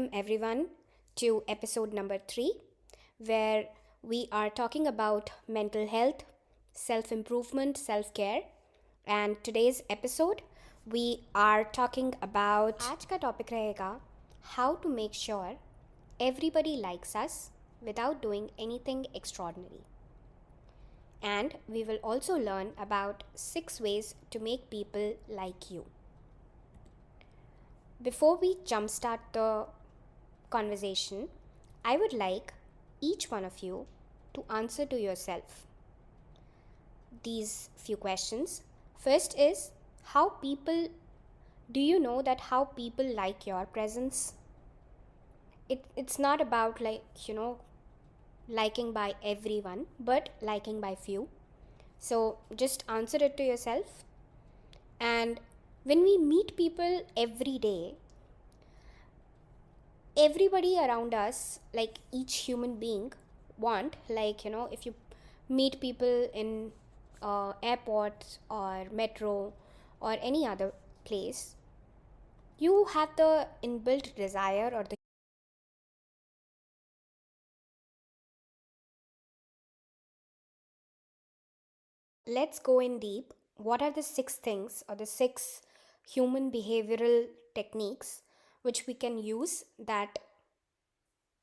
welcome everyone to episode number 3, where we are talking about mental health, self improvement, self care. And today's episode, we are talking about आज का topic रहेगा how to make sure everybody likes us without doing anything extraordinary. And we will also learn about 6 ways to make people like you. Before we jumpstart the conversation, I would like each one of you to answer to yourself these few questions. First is, how people do you know that how people like your presence? It's not about liking by everyone, but liking by few. So just answer it to yourself. And when we meet people every day, everybody around us, like each human being, if you meet people in airports or metro or any other place, you have the inbuilt desire or the let's go in deep. What are the 6 things or the 6 human behavioral techniques which we can use that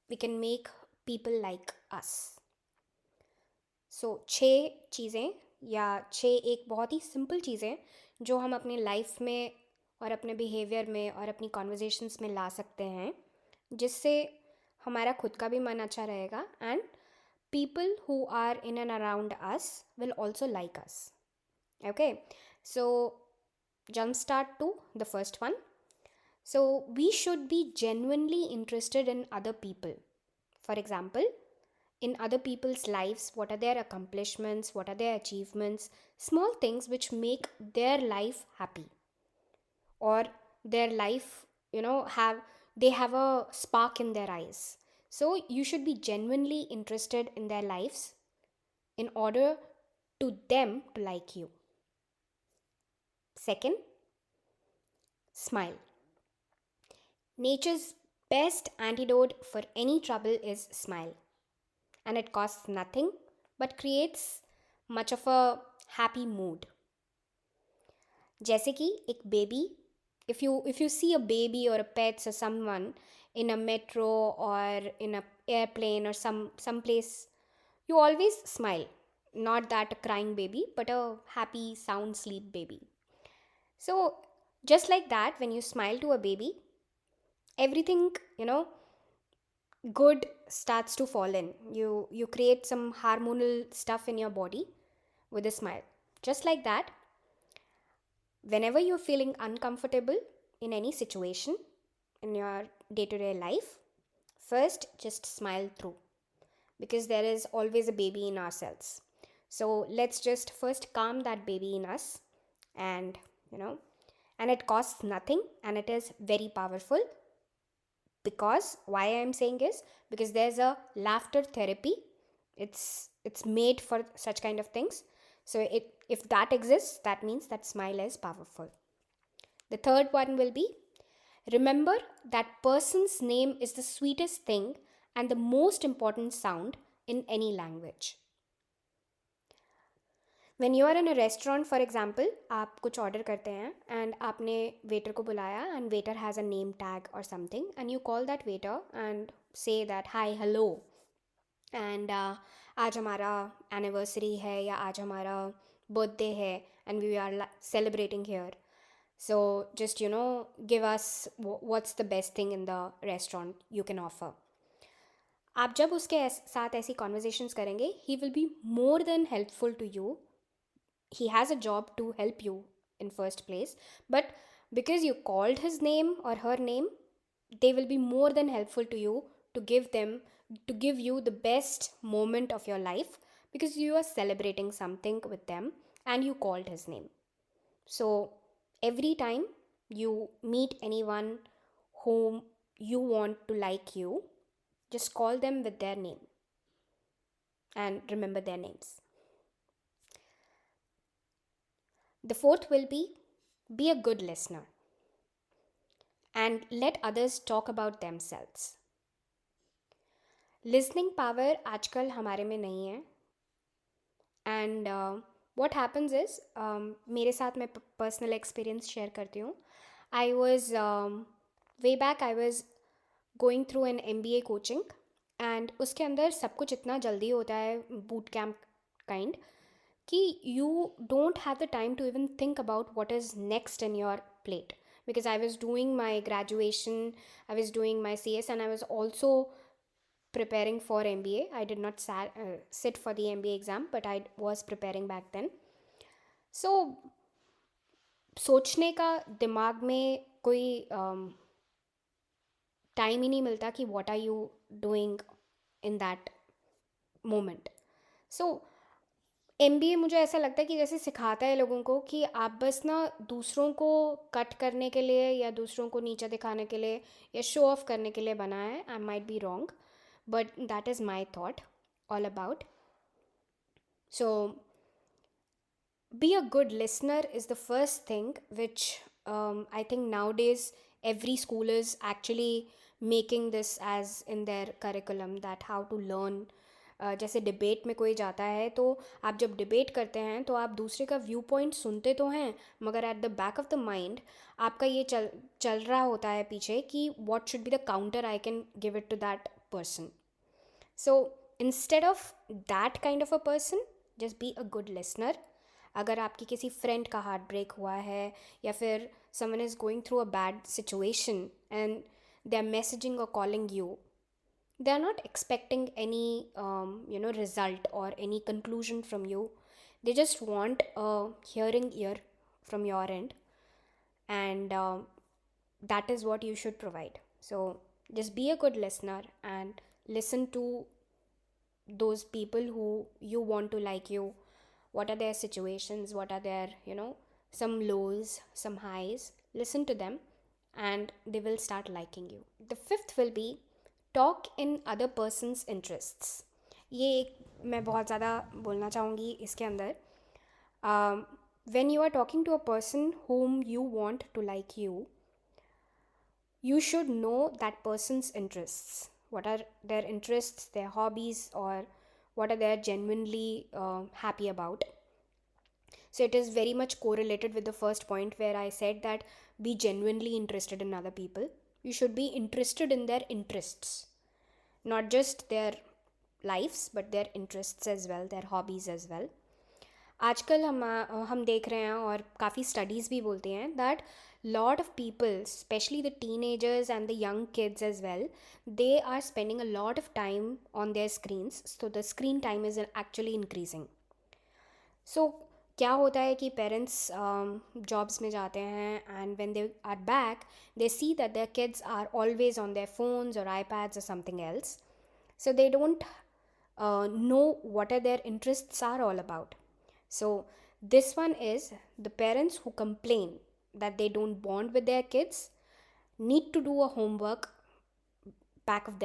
we can make people like us? सो 6 चीज़ें या 6 एक बहुत ही simple चीज़ें जो हम अपने life में और अपने बिहेवियर में और अपनी कॉन्वर्जेशंस में ला सकते हैं, जिससे हमारा खुद का भी मन अच्छा रहेगा and people who are in and around us will also like us. Okay, so jumpstart to the first one. So we should be genuinely interested in other people. For example, in other people's lives, what are their accomplishments, what are their achievements, small things which make their life happy, or their life, have a spark in their eyes. So you should be genuinely interested in their lives in order to them to like you. Second, smile. Nature's best antidote for any trouble is smile. And it costs nothing but creates much of a happy mood. जैसे कि एक baby, if you see a baby or a pet or someone in a metro or in a airplane or some place, you always smile. Not that a crying baby, but a happy sound sleep baby. So just like that, when you smile to a baby, everything good starts to fall in. You create some hormonal stuff in your body with a smile. Just like that, whenever you're feeling uncomfortable in any situation in your day-to-day life, first just smile through, because there is always a baby in ourselves. So let's just first calm that baby in us, and and it costs nothing and it is very powerful. Because why I'm saying is because there's a laughter therapy. It's made for such kind of things. So if that exists, that means that smile is powerful. The third one will be, remember that person's name is the sweetest thing and the most important sound in any language. When you are in a restaurant, for example, आप कुछ order करते हैं and आपने waiter को बुलाया and waiter has a name tag or something and you call that waiter and say that hi, hello, and आज हमारा anniversary है या आज हमारा बर्थडे है and we are celebrating here. So just give us what's the best thing in the restaurant you can offer. आप जब उसके साथ ऐसी conversations करेंगे, he will be more than helpful to you. He has a job to help you in first place, but because you called his name or her name, they will be more than helpful to you to give you the best moment of your life, because you are celebrating something with them and you called his name. So every time you meet anyone whom you want to like you, just call them with their name and remember their names. The fourth will be a good listener. and let others talk about themselves. Listening power आजकल हमारे में नहीं है. And what happens is, मेरे साथ मैं personal experience share करती हूँ. I was way back I was going through an MBA coaching, and उसके अंदर सब कुछ इतना जल्दी होता है, बूट कैम्प काइंड, कि you don't have the time to even think about what is next in your plate, because I was doing my graduation, I was doing my CS, and I was also preparing for MBA. I did not sit for the MBA exam, but I was preparing back then. So सोचने का दिमाग में कोई time ही नहीं मिलता कि what are you doing in that moment. So MBA मुझे ऐसा लगता है कि जैसे सिखाता है लोगों को कि आप बस ना दूसरों को कट करने के लिए या दूसरों को नीचे दिखाने के लिए या शो ऑफ करने के लिए बना है. I might be wrong, but that is my thought all about. So be a good listener is the first thing which I think nowadays every school is actually making this as in their curriculum, that how to learn. जैसे debate में कोई जाता है तो आप जब debate करते हैं तो आप दूसरे का व्यू पॉइंट सुनते तो हैं, मगर at the back of the mind आपका ये चल रहा होता है पीछे कि what should be the counter I can give it to that person. So instead of that kind of a person, just be a good listener. अगर आपकी किसी फ्रेंड का हार्ट ब्रेक हुआ है या फिर someone is going through a bad situation and they are messaging और calling you, they are not expecting any result or any conclusion from you. They just want a hearing ear from your end, and that is what you should provide. So just be a good listener and listen to those people who you want to like you. What are their situations, what are their some lows, some highs. Listen to them and they will start liking you. The fifth will be talk in other person's interests. ये एक मैं बहुत ज़्यादा बोलना चाहूँगी इसके अंदर. When you are talking to a person whom you want to like you, you should know that person's interests. What are their interests, their hobbies, or what are they genuinely happy about. So it is very much correlated with the first point where I said that be genuinely interested in other people. You should be interested in their interests, not just their lives but their interests as well, their hobbies as well. आजकल हम देख रहे हैं और काफ़ी studies भी बोलते हैं that lot of people, especially the teenagers and the young kids as well, they are spending a lot of time on their screens. So the screen time is actually increasing. So क्या होता है कि parents jobs में जाते हैं and when they are back they see that their kids are always on their phones और iPads और something else. So they don't know what are their interests are all about. So this one is the parents who complain that they don't bond with their kids need to do a homework back of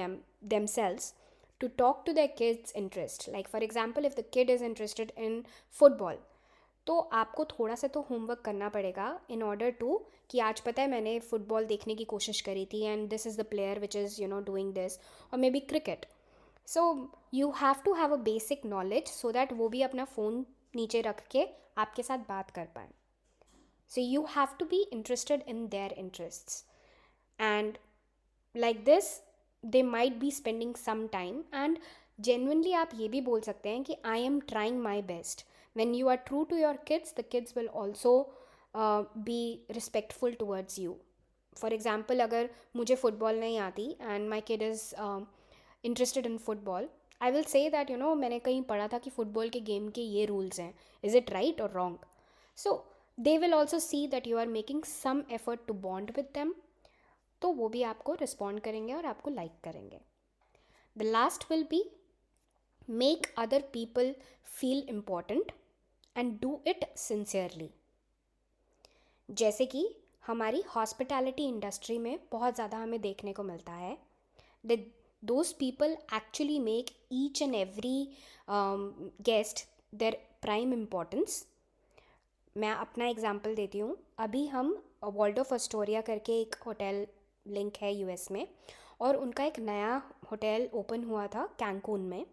themselves to talk to their kids interest. Like for example, if the kid is interested in football, तो आपको थोड़ा सा तो homework करना पड़ेगा in order to कि आज पता है मैंने फुटबॉल देखने की कोशिश करी थी and this is the player which is doing this, और maybe cricket. So you have to have a basic knowledge so that वो भी अपना फ़ोन नीचे रख के आपके साथ बात कर पाए. So you have to be interested in their interests and like this they might be spending some time, and genuinely आप ये भी बोल सकते हैं कि I am trying my best. When you are true to your kids, the kids will also be respectful towards you. For example, अगर मुझे football नहीं आती and my kid is interested in football, I will say that मैंने कहीं पढ़ा था कि football के गेम के ये रूल्स हैं, is it right or wrong. So they will also see that you are making some effort to bond with them, तो वो भी आपको रिस्पॉन्ड करेंगे और आपको लाइक करेंगे. The last will be make other people feel important and do it sincerely. जैसे कि हमारी हॉस्पिटैलिटी इंडस्ट्री में बहुत ज़्यादा हमें देखने को मिलता है that those people actually make each and every guest their prime importance. मैं अपना एग्जाम्पल देती हूँ. अभी हम वॉल्डोर्फ एस्टोरिया करके एक होटल लिंक है यूएस में, और उनका एक नया होटल ओपन हुआ था कैंकून में,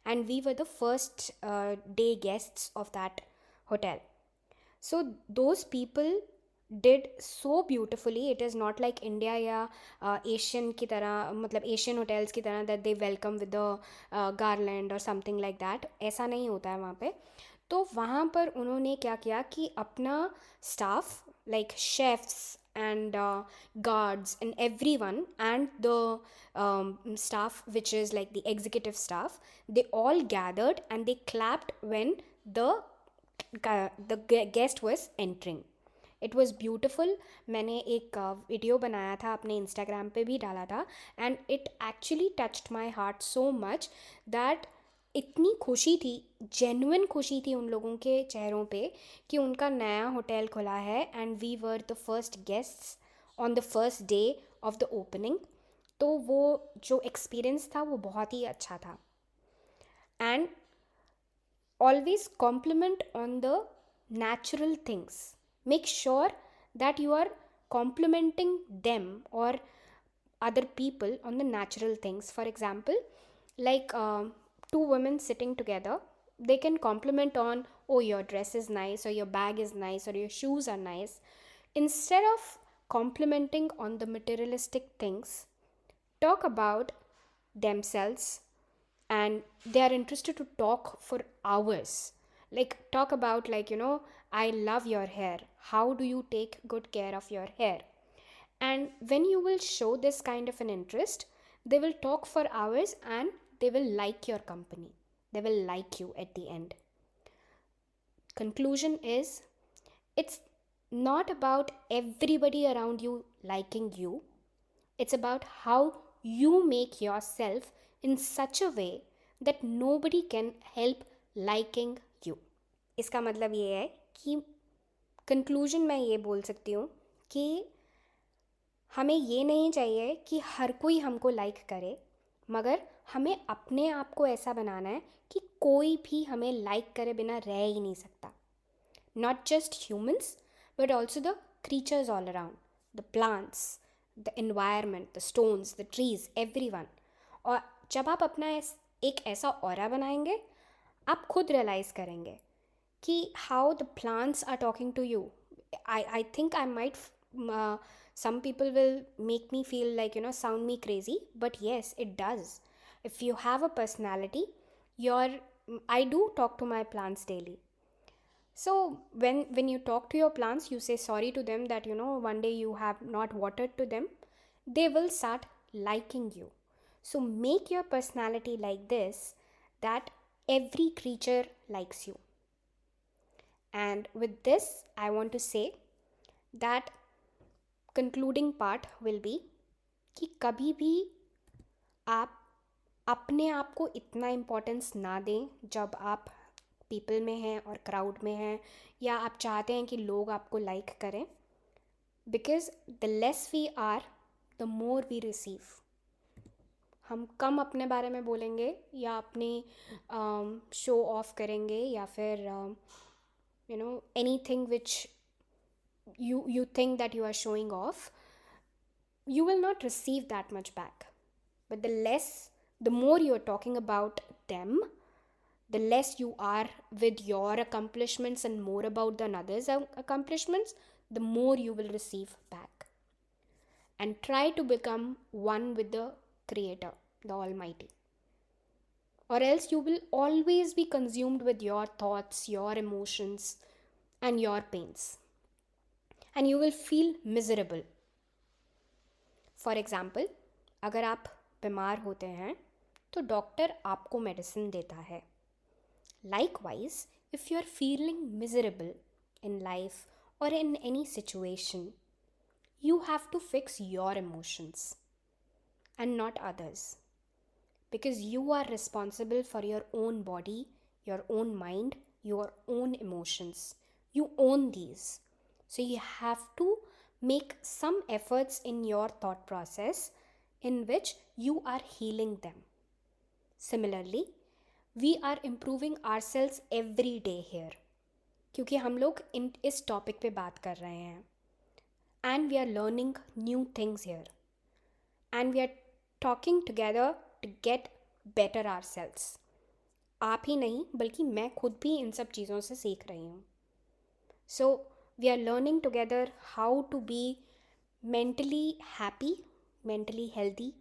and we were the first day guests of that hotel. So those people did so beautifully. It is not like India या एशियन की तरह, मतलब एशियन होटल्स की तरह that they welcome with the garland or something like that. ऐसा नहीं होता है वहाँ पे. तो वहाँ पर उन्होंने क्या किया कि अपना staff like chefs and guards and everyone, and the staff which is like the executive staff, they all gathered and they clapped when the guest was entering. It was beautiful. मैंने एक वीडियो बनाया था, अपने Instagram पे भी डाला था, and it actually touched my heart so much that इतनी खुशी थी, जेन्युइन खुशी थी उन लोगों के चेहरों पे कि उनका नया होटल खुला है, and we were the first guests on the first day of the opening. तो वो जो एक्सपीरियंस था वो बहुत ही अच्छा था. And always compliment on the natural things. Make sure that you are complimenting them or other people on the natural things. For example, like two women sitting together, they can compliment on, oh, your dress is nice, or your bag is nice, or your shoes are nice. Instead of complimenting on the materialistic things, talk about themselves, and they are interested to talk for hours. Like talk about, like, I love your hair, how do you take good care of your hair? And when you will show this kind of an interest, they will talk for hours and they will like your company, they will like you at the end. Conclusion is, it's not about everybody around you liking you. It's about how you make yourself in such a way that nobody can help liking you. इसका मतलब ये है कि conclusion मैं ये बोल सकती हूँ कि हमें ये नहीं चाहिए कि हर कोई हमको लाइक करे, मगर हमें अपने आप को ऐसा बनाना है कि कोई भी हमें लाइक करे बिना रह ही नहीं सकता. Not just humans, but also the creatures all around, the plants, the environment, the stones, the trees, everyone. और जब आप अपना एक ऐसा ऑरा बनाएंगे, आप खुद रियलाइज़ करेंगे कि how the plants are talking to you. I think I might, some people will make me feel like, sound me crazy, but yes, it does. If you have a personality, I do talk to my plants daily. So when you talk to your plants, you say sorry to them that one day you have not watered to them, they will start liking you. So make your personality like this, that every creature likes you. And with this, I want to say that concluding part will be कि कभी भी आप अपने आप को इतना importance ना दें जब आप पीपल में हैं और क्राउड में हैं, या आप चाहते हैं कि लोग आपको लाइक करें. Because the less we are, the more we receive. हम कम अपने बारे में बोलेंगे या अपनी शो ऑफ करेंगे, या फिर anything which you think that you are showing off, you will not receive that much back. But the more you are talking about them, the less you are with your accomplishments and more about the others' accomplishments, the more you will receive back. And try to become one with the Creator, the Almighty. Or else you will always be consumed with your thoughts, your emotions, and your pains. And you will feel miserable. For example, अगर आप बीमार होते हैं तो doctor आपको medicine देता है. Likewise, if you are feeling miserable in life or in any situation, you have to fix your emotions and not others. Because you are responsible for your own body, your own mind, your own emotions. You own these. So you have to make some efforts in your thought process in which you are healing them. Similarly, we are improving ourselves every day here, क्योंकि हम लोग इस topic पे बात कर रहे हैं, and we are learning new things here. and we are talking together to get better ourselves. आप ही नहीं बल्कि मैं खुद भी इन सब चीज़ों से सीख रही हूँ. So we are learning together how to be mentally happy, mentally healthy,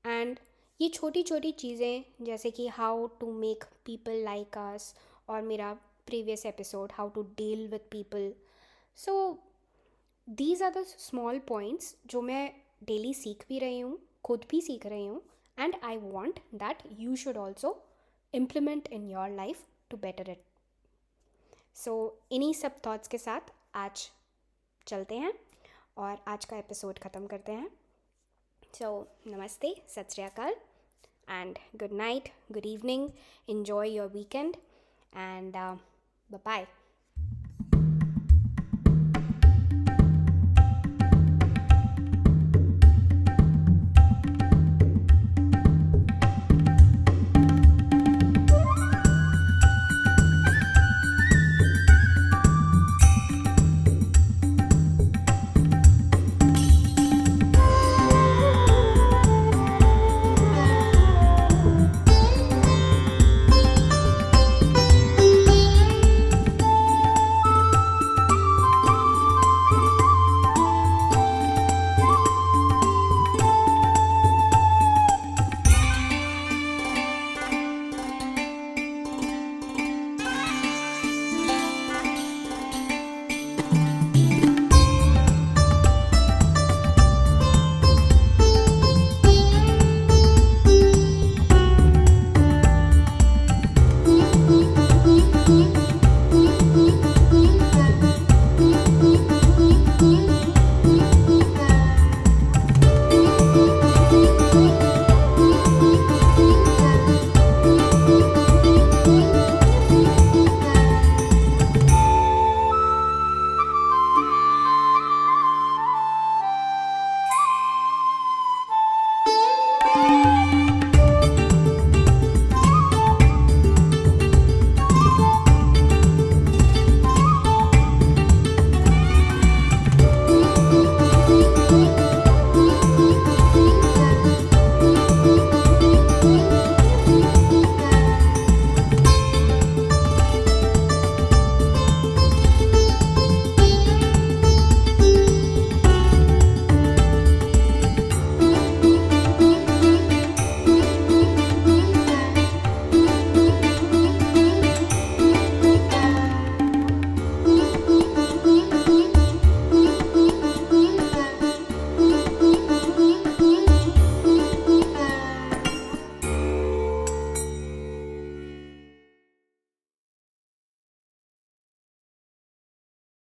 and ये छोटी छोटी चीज़ें जैसे कि how to make people like us, और मेरा previous episode how to deal with people. So these are the small points जो मैं डेली सीख भी रही हूँ, खुद भी सीख रही हूँ, and I want that you should also implement in your life to better it. So इन्हीं सब थॉट्स के साथ आज चलते हैं और आज का एपिसोड ख़त्म करते हैं. So, namaste, sat sri akal, and good night, good evening. Enjoy your weekend, and bye bye.